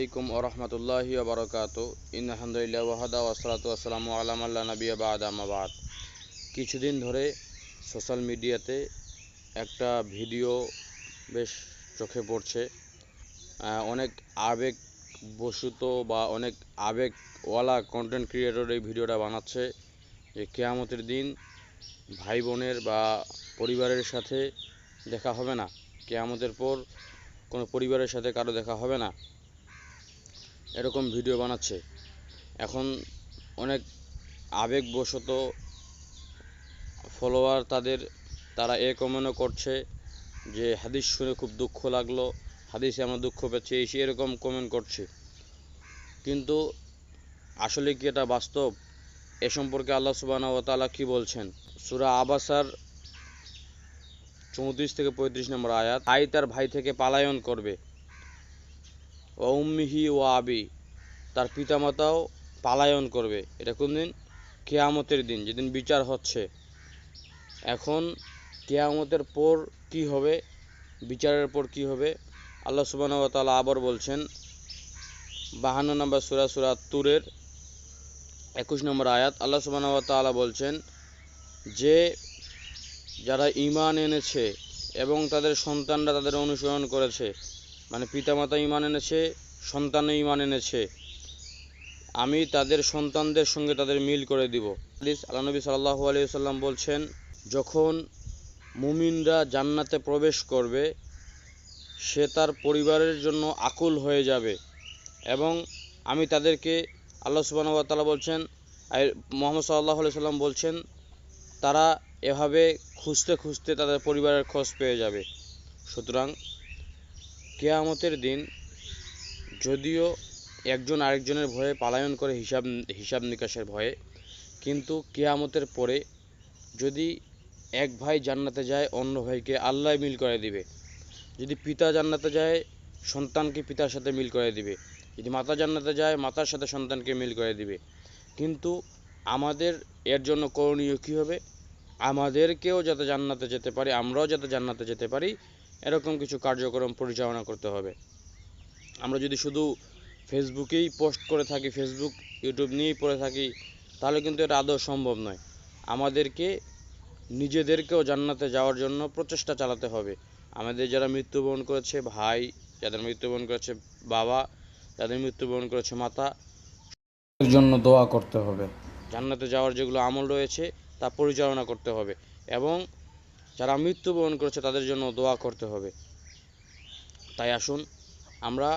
আলাইকুম ওয়া রাহমাতুল্লাহি ওয়া বারাকাতুহু ইন্নাল হামদুলিল্লাহি ওয়াহদা ওয়াসসালাতু ওয়াসসালামু আলা মান লা নাবিয়্যা বা'দা আম্মা বা'দ। কিছুদিন ধরে সোশ্যাল মিডিয়াতে একটা ভিডিও বেশ চোখে পড়ছে। অনেক আবেগবশত বা অনেক আবেগওয়ালা কন্টেন্ট ক্রিয়েটর এই ভিডিওটা বানাচ্ছে যে কিয়ামতের দিন ভাই বোনের বা পরিবারের সাথে দেখা হবে না, কিয়ামতের পর কোনো পরিবারের সাথে কারো দেখা হবে না, এরকম ভিডিও বানাচ্ছে। এখন অনেক আবেগবশত ফলোয়ার তারা কমেন্টও করছে যে হাদিস শুনে খুব দুঃখ লাগলো, হাদিসে আমরা দুঃখ পাচ্ছি, এরকম কমেন্ট করছে। কিন্তু আসলে কি এটা বাস্তব? এ সম্পর্কে আল্লাহ সুবহানাহু ওয়া তাআলা কি বলছেন? সূরা আবাসার 34 থেকে 35 নম্বর আয়াত, ভাই তার ভাই থেকে পালায়ন করবে, ওয়া উম্মিহি ওয়া আবি, তার পিতামাতাও পালায়ন করবে। এটা কোন দিন? কিয়ামতের দিন, যেদিন বিচার হচ্ছে। এখন কিয়ামতের পর কি হবে, বিচারের পর কি হবে, আল্লাহ সুবহানাহু ওয়া তাআলা আবার বলছেন 52 নম্বর সূরা তুরের 21 নম্বর আয়াত। আল্লাহ সুবহানাহু ওয়া তাআলা বলছেন যে যারা ঈমান এনেছে এবং তাদের সন্তানরা তাদের অনুসরণ করেছে, মানে পিতামাতা ঈমান এনেছে, সন্তানও ঈমান এনেছে, আমি তাদের সন্তানদের সঙ্গে তাদের মিল করে দিব। আল্লাহ নবী সাল্লাল্লাহু আলাইহি ওয়াসাল্লাম বলছেন, যখন মুমিনরা জান্নাতে প্রবেশ করবে সে তার পরিবারের জন্য আকুল হয়ে যাবে এবং আমি তাদেরকে, আল্লাহ সুবহানাহু ওয়া তাআলা বলছেন, মুহাম্মদ সাল্লাল্লাহু আলাইহি ওয়াসাল্লাম বলছেন, তারা এভাবে খুঁজতে খুঁজতে তাদের পরিবারের খোঁজ পেয়ে যাবে। সুতরাং কিয়ামতের দিন যদিও একজন আরেকজনের ভয়ে পালায়ন করে হিসাব নিকাশের ভয়ে, কিন্তু কিয়ামতের পরে যদি এক ভাই জান্নাতে যায় অন্য ভাইকে আল্লাহ মিল করে দিবে। যদি পিতা জান্নাতে যায় সন্তানকে পিতার সাথে মিল করে দিবে, যদি মাতা জান্নাতে যায় মাতার সাথে সন্তানকে মিল করে দিবে। কিন্তু আমাদের এর জন্য করণীয় কী হবে? আমাদেরকেও যাতে জান্নাতে যেতে পারি, আমরাও যাতে জান্নাতে যেতে পারি, এরকম কিছু কার্যক্রম পরিচালনা করতে হবে। আমরা যদি শুধু ফেসবুকেই পোস্ট করে থাকি, ফেসবুক ইউটিউব নিয়েই পড়ে থাকি, তাহলে কিন্তু এটা আদৌ সম্ভব নয়। আমাদেরকে নিজেদেরকেও জান্নাতে যাওয়ার জন্য প্রচেষ্টা চালাতে হবে। আমাদের যারা মৃত্যুবরণ করেছে ভাই, যাদের মৃত্যুবরণ করেছে বাবা, যাদের মৃত্যুবরণ করেছে মাতা, এর জন্য দোয়া করতে হবে। জান্নাতে যাওয়ার যেগুলো আমল রয়েছে তা পরিচালনা করতে হবে এবং যারা মৃত্যুবরণ করেছে তাদের জন্য দোয়া করতে হবে। তাই আসুন আমরা